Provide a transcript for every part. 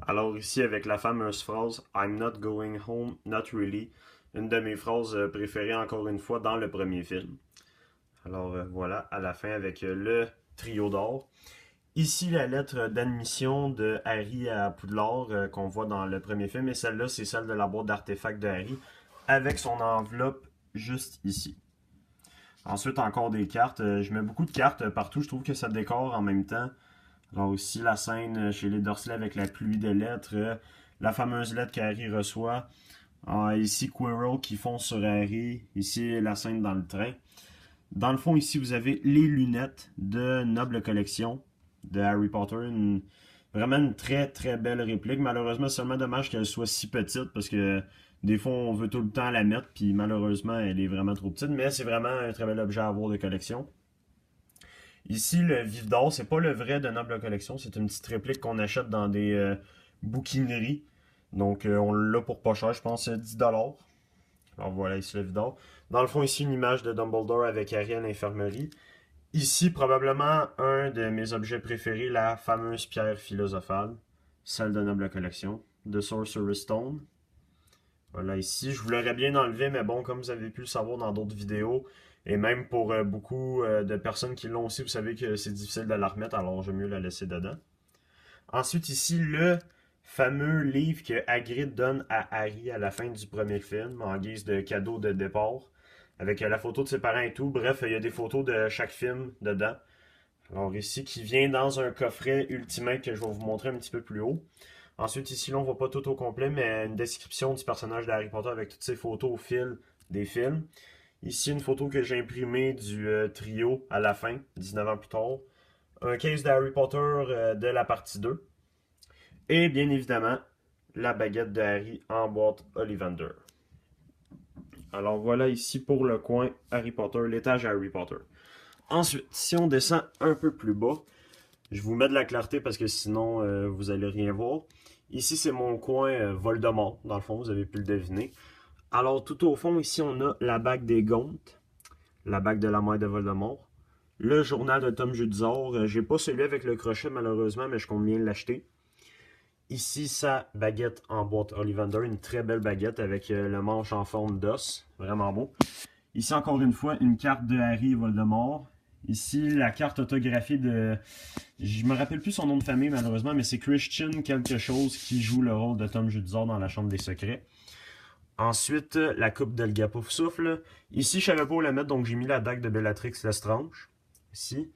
Alors ici avec la fameuse phrase I'm not going home, not really, une de mes phrases préférées encore une fois dans le premier film. Alors voilà, à la fin avec le trio d'or. Ici la lettre d'admission de Harry à Poudlard qu'on voit dans le premier film et celle-là c'est celle de la boîte d'artefacts de Harry avec son enveloppe juste ici. Ensuite encore des cartes, je mets beaucoup de cartes partout, je trouve que ça décore en même temps. Alors aussi la scène chez les Dursley avec la pluie de lettres, la fameuse lettre qu'Harry reçoit. Ici Quirrell qui fonce sur Harry, ici la scène dans le train. Dans le fond ici vous avez les lunettes de Noble Collection de Harry Potter, vraiment une très très belle réplique. Malheureusement c'est seulement dommage qu'elle soit si petite parce que des fois on veut tout le temps la mettre puis malheureusement elle est vraiment trop petite, mais c'est vraiment un très bel objet à avoir de collection. Ici, le vif d'or, c'est pas le vrai de Noble Collection, c'est une petite réplique qu'on achète dans des bouquineries. Donc, on l'a pour pas cher, je pense 10$. Alors voilà, ici le vif d'or. Dans le fond, ici, une image de Dumbledore avec Harry à l'infirmerie. Ici, probablement un de mes objets préférés, la fameuse pierre philosophale, celle de Noble Collection, de Sorcerer's Stone. Voilà, ici, je vous l'aurais bien enlevé, mais bon, comme vous avez pu le savoir dans d'autres vidéos, et même pour beaucoup de personnes qui l'ont aussi, vous savez que c'est difficile de la remettre, alors j'aime mieux la laisser dedans. Ensuite, ici, le fameux livre que Hagrid donne à Harry à la fin du premier film, en guise de cadeau de départ, avec la photo de ses parents et tout. Bref, il y a des photos de chaque film dedans. Alors ici, qui vient dans un coffret Ultimate que je vais vous montrer un petit peu plus haut. Ensuite, ici, là, on voit pas tout au complet, mais une description du personnage d'Harry Potter avec toutes ses photos au fil des films. Ici, une photo que j'ai imprimée du trio à la fin, 19 ans plus tard. Un case d'Harry Potter de la partie 2. Et bien évidemment, la baguette de Harry en boîte Ollivander. Alors voilà ici pour le coin Harry Potter, l'étage Harry Potter. Ensuite, si on descend un peu plus bas, je vous mets de la clarté parce que sinon vous allez rien voir. Ici c'est mon coin Voldemort, dans le fond, vous avez pu le deviner. Alors tout au fond ici on a la bague des Gauntes, la bague de la mère de Voldemort. Le journal de Tom Jedusor, j'ai pas celui avec le crochet malheureusement, mais je compte bien l'acheter. Ici sa baguette en boîte Ollivander, une très belle baguette avec le manche en forme d'os, vraiment beau. Ici encore une fois une carte de Harry et Voldemort. Ici, la carte autographiée de... Je me rappelle plus son nom de famille, malheureusement, mais c'est Christian quelque chose qui joue le rôle de Tom Jedusor dans la Chambre des Secrets. Ensuite, la coupe d'Helga Poufsouffle. Ici, je savais pas où la mettre, donc j'ai mis la dague de Bellatrix Lestrange. Ici.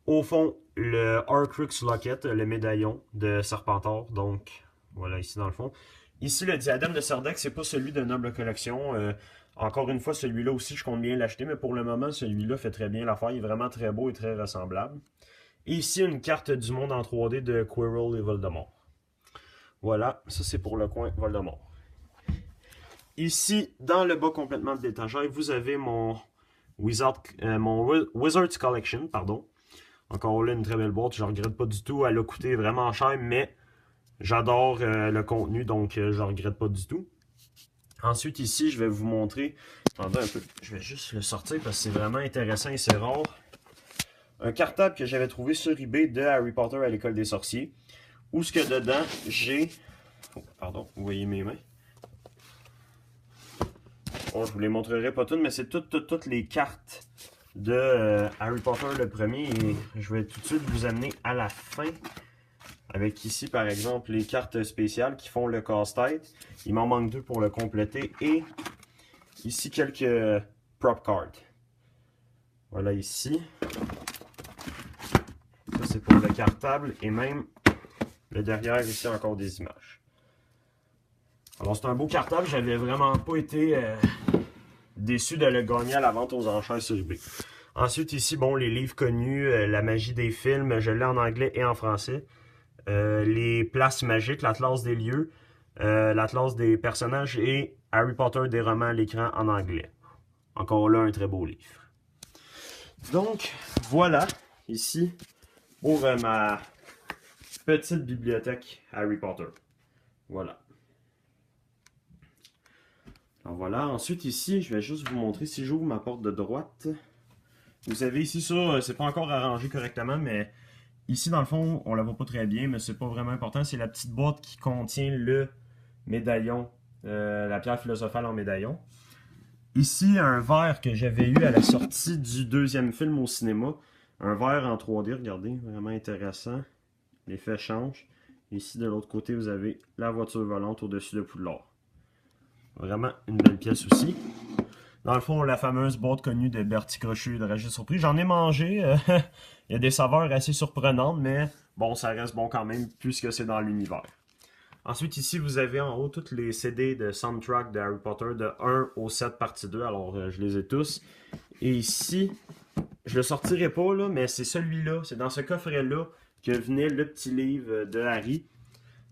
Au fond, le Horcrux Locket, le médaillon de Serpentard. Donc, voilà, ici dans le fond. Ici, le diadème de Sardac, c'est pas celui de Noble Collection. Encore une fois, celui-là aussi, je compte bien l'acheter, mais pour le moment, celui-là fait très bien l'affaire. Il est vraiment très beau et très ressemblable. Et ici, une carte du monde en 3D de Quirrell et Voldemort. Voilà, ça c'est pour le coin Voldemort. Ici, dans le bas complètement de l'étagère, vous avez mon Wizard's Collection, pardon. Encore là, une très belle boîte, je ne regrette pas du tout. Elle a coûté vraiment cher, mais j'adore le contenu, donc je ne regrette pas du tout. Ensuite, ici, je vais vous montrer. Attendez un peu, je vais juste le sortir parce que c'est vraiment intéressant et c'est rare. Un cartable que j'avais trouvé sur eBay de Harry Potter à l'école des sorciers. Où ce que dedans, j'ai... Oh, pardon, vous voyez mes mains. Bon, je vous les montrerai pas toutes, mais c'est toutes les cartes de Harry Potter le premier. Et je vais tout de suite vous amener à la fin. Avec ici, par exemple, les cartes spéciales qui font le casse-tête. Il m'en manque deux pour le compléter. Et ici, quelques prop cards. Voilà ici. Ça, c'est pour le cartable. Et même le derrière, ici, encore des images. Alors, c'est un beau cartable. J'avais vraiment pas été déçu de le gagner à la vente aux enchères sur eBay. Ensuite, ici, bon, les livres connus, La magie des films, je l'ai en anglais et en français. Les places magiques, l'Atlas des lieux, l'Atlas des personnages et Harry Potter des romans à l'écran en anglais. Encore là, un très beau livre. Donc, voilà, ici, pour ma petite bibliothèque Harry Potter. Voilà. Alors voilà, ensuite ici, je vais juste vous montrer, si j'ouvre ma porte de droite, vous avez ici ça, c'est pas encore arrangé correctement, mais ici, dans le fond, on la voit pas très bien, mais c'est pas vraiment important. C'est la petite boîte qui contient le médaillon, la pierre philosophale en médaillon. Ici, un verre que j'avais eu à la sortie du deuxième film au cinéma. Un verre en 3D, regardez, vraiment intéressant. L'effet change. Ici, de l'autre côté, vous avez la voiture volante au-dessus de Poudlard. Vraiment une belle pièce aussi. Dans le fond, la fameuse boîte connue de Bertie Crochet et de Régis Surpris. J'en ai mangé. Il y a des saveurs assez surprenantes, mais bon, ça reste bon quand même, puisque c'est dans l'univers. Ensuite, ici, vous avez en haut toutes les CD de soundtrack de Harry Potter de 1 au 7 partie 2. Alors, je les ai tous. Et ici, je le sortirai pas, là, mais c'est celui-là. C'est dans ce coffret-là que venait le petit livre de Harry.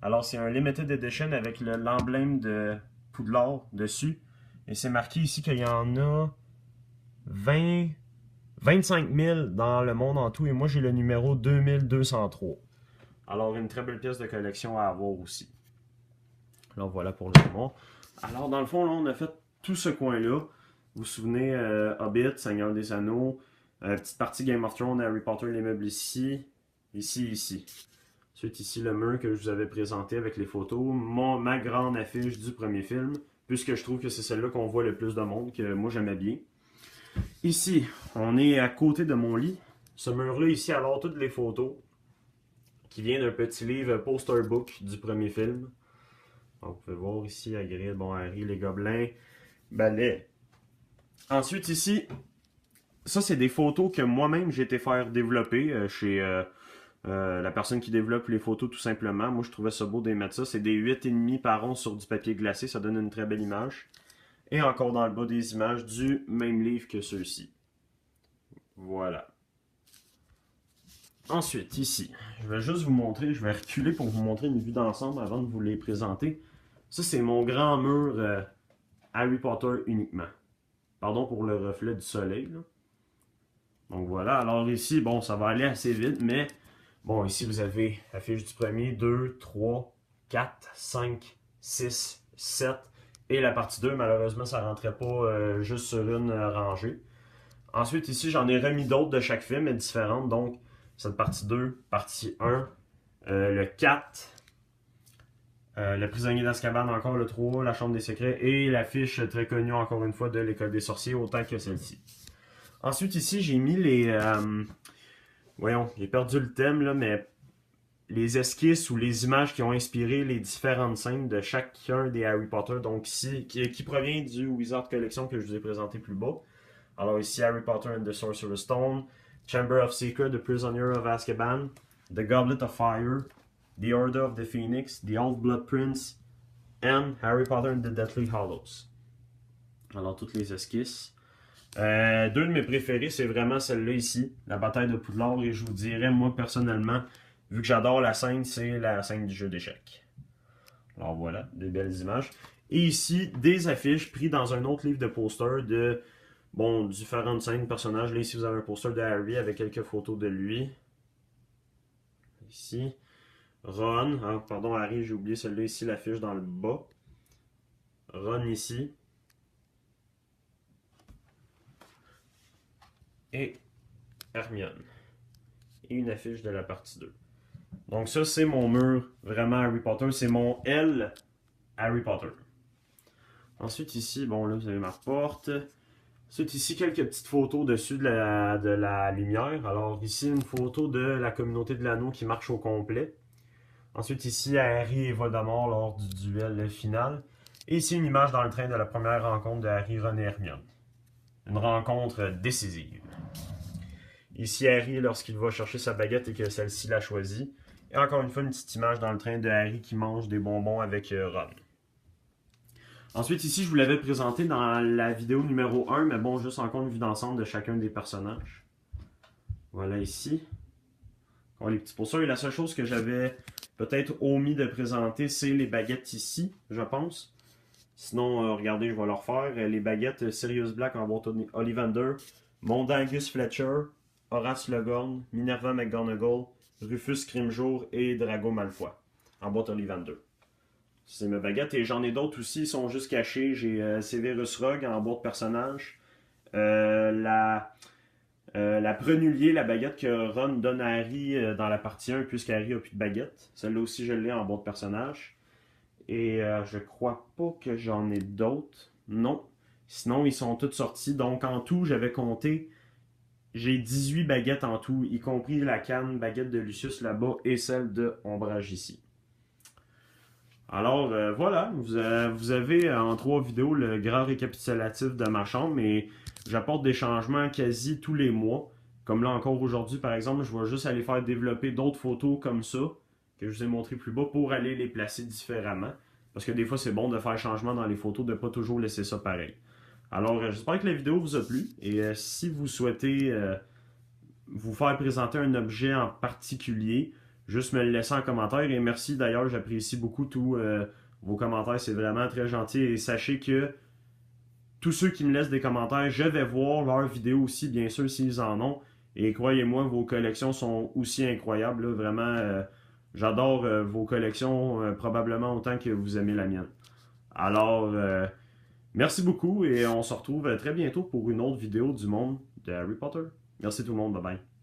Alors, c'est un limited edition avec l'emblème de Poudlard dessus. Et c'est marqué ici qu'il y en a 25 000 dans le monde en tout. Et moi, j'ai le numéro 2203. Alors, une très belle pièce de collection à avoir aussi. Alors, voilà pour le moment. Alors, dans le fond, là, on a fait tout ce coin-là. Vous vous souvenez, Hobbit, Seigneur des Anneaux, petite partie Game of Thrones, Harry Potter, les meubles ici, ici. Ensuite, ici, le mur que je vous avais présenté avec les photos. Ma grande affiche du premier film, puisque je trouve que c'est celle-là qu'on voit le plus de monde, que moi j'aimais bien. Ici, on est à côté de mon lit. Ce mur-là, ici, alors, toutes les photos qui viennent d'un petit livre poster book du premier film. Donc, vous pouvez voir ici, Hagrid, bon, Harry, les gobelins, balai. Ensuite, ici, ça, c'est des photos que moi-même j'ai été faire développer chez la personne qui développe les photos, tout simplement. Moi, je trouvais ça beau de mettre ça. C'est des 8,5 par 11 sur du papier glacé. Ça donne une très belle image. Et encore dans le bas des images du même livre que ceux-ci. Voilà. Ensuite, ici, je vais juste vous montrer, je vais reculer pour vous montrer une vue d'ensemble avant de vous les présenter. Ça, c'est mon grand mur Harry Potter uniquement. Pardon pour le reflet du soleil, là. Donc voilà, alors ici, bon, ça va aller assez vite, mais bon, ici vous avez la fiche du premier, 2, 3, 4, 5, 6, 7 et la partie 2, malheureusement, ça ne rentrait pas juste sur une rangée. Ensuite, ici, j'en ai remis d'autres de chaque film, mais différentes, donc cette partie 2, partie 1, le 4, le prisonnier d'Azkaban, encore le 3, la chambre des secrets et la fiche très connue, encore une fois, de l'école des sorciers, autant que celle-ci. Ensuite, ici, j'ai mis les... voyons, j'ai perdu le thème, là, mais les esquisses ou les images qui ont inspiré les différentes scènes de chacun des Harry Potter, donc ici, qui provient du Wizard Collection que je vous ai présenté plus bas. Alors ici, Harry Potter and the Sorcerer's Stone, Chamber of Secret, The Prisoner of Azkaban, The Goblet of Fire, The Order of the Phoenix, The Half-Blood Prince, and Harry Potter and the Deathly Hallows. Alors, toutes les esquisses. Deux de mes préférés, c'est vraiment celle-là ici, la bataille de Poudlard, et je vous dirais, moi, personnellement, vu que j'adore la scène, c'est la scène du jeu d'échecs. Alors voilà, des belles images. Et ici, des affiches prises dans un autre livre de posters de, bon, différentes scènes de personnages. Là, ici, vous avez un poster de Harry avec quelques photos de lui. Ici. Ron, pardon, Harry, j'ai oublié celle-là ici, l'affiche dans le bas. Ron ici. Et Hermione. Et une affiche de la partie 2. Donc ça, c'est mon mur vraiment Harry Potter. C'est mon L Harry Potter. Ensuite ici, bon là, vous avez ma porte. Ensuite ici, quelques petites photos dessus de la lumière. Alors ici, une photo de la communauté de l'anneau qui marche au complet. Ensuite ici, Harry et Voldemort lors du duel final. Et ici, une image dans le train de la première rencontre de Harry, Ron et Hermione. Une rencontre décisive. Ici, Harry, lorsqu'il va chercher sa baguette et que celle-ci l'a choisie. Et encore une fois, une petite image dans le train de Harry qui mange des bonbons avec Ron. Ensuite, ici, je vous l'avais présenté dans la vidéo numéro 1, mais bon, juste encore une vue d'ensemble de chacun des personnages. Voilà ici. On les petits posters. Et la seule chose que j'avais peut-être omis de présenter, c'est les baguettes ici, je pense. Sinon, regardez, je vais leur faire. Les baguettes Sirius Black en boîte Ollivander, Mondangus Fletcher, Horace Slughorn, Minerva McGonagall, Rufus Scrimgeour et Drago Malfoy en boîte Ollivander. C'est mes baguettes et j'en ai d'autres aussi, ils sont juste cachés. J'ai Severus Rogue en boîte personnage, la La Prenulier, la baguette que Ron donne à Harry dans la partie 1, puisqu'Harry a plus de baguette. Celle-là aussi, je l'ai en boîte de personnage. Et je crois pas que j'en ai d'autres. Non. Sinon, ils sont tous sortis. Donc, en tout, j'avais compté. J'ai 18 baguettes en tout, y compris la canne baguette de Lucius là-bas et celle de Ombrage ici. Alors voilà, vous avez en 3 vidéos le grand récapitulatif de ma chambre, mais j'apporte des changements quasi tous les mois. Comme là encore aujourd'hui par exemple, je vais juste aller faire développer d'autres photos comme ça, que je vous ai montré plus bas, pour aller les placer différemment. Parce que des fois c'est bon de faire changement dans les photos, de ne pas toujours laisser ça pareil. Alors j'espère que la vidéo vous a plu, et si vous souhaitez vous faire présenter un objet en particulier, juste me le laisser en commentaire. Et merci d'ailleurs, j'apprécie beaucoup tous vos commentaires, c'est vraiment très gentil. Et sachez que tous ceux qui me laissent des commentaires, je vais voir leurs vidéos aussi, bien sûr, s'ils en ont. Et croyez-moi, vos collections sont aussi incroyables. Là, vraiment, j'adore vos collections, probablement autant que vous aimez la mienne. Alors, merci beaucoup et on se retrouve très bientôt pour une autre vidéo du monde de Harry Potter. Merci tout le monde, bye bye.